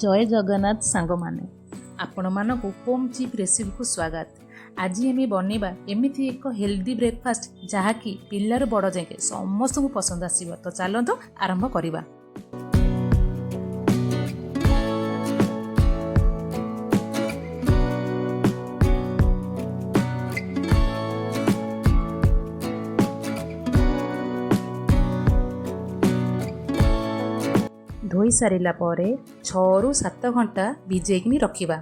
जय जगन्नाथ सांग माने आपण मानक होम चिप रेसिपी को स्वागत। आज आम बनवा एमती एक हेल्दी ब्रेकफास्ट जहाँकि पिलार बड़ जाए समस्त को पसंद आसो। तो चलतु आरंभ करवा। धोई सारा पर 6 ରୁ 7 घंटा भिजेकि रखिबा।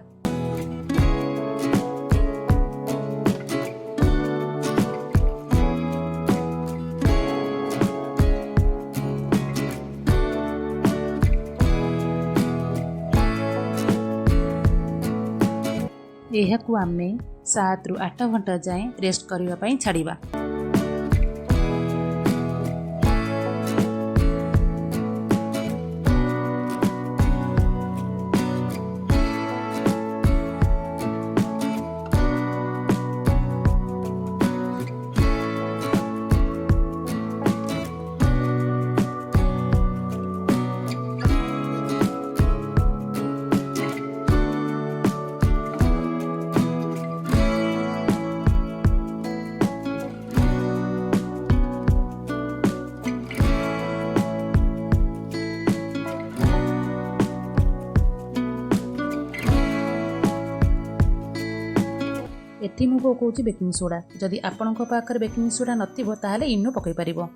एहाकु आमे 7 ରୁ 8 घंटा जाए रेस्ट करबा पई छाड़िबा। एठी मु पकाउछि बेकिंग सोडा। जदि आपणक पाखरे बेकिंग सोडा नथिबो ताहाले इनो पकाई परिबो।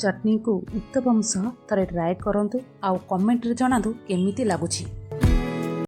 चटनी को उत्तपम सह थरे ट्राए करंतु आउ कमेंट रे जणातु केमिति लागुछि।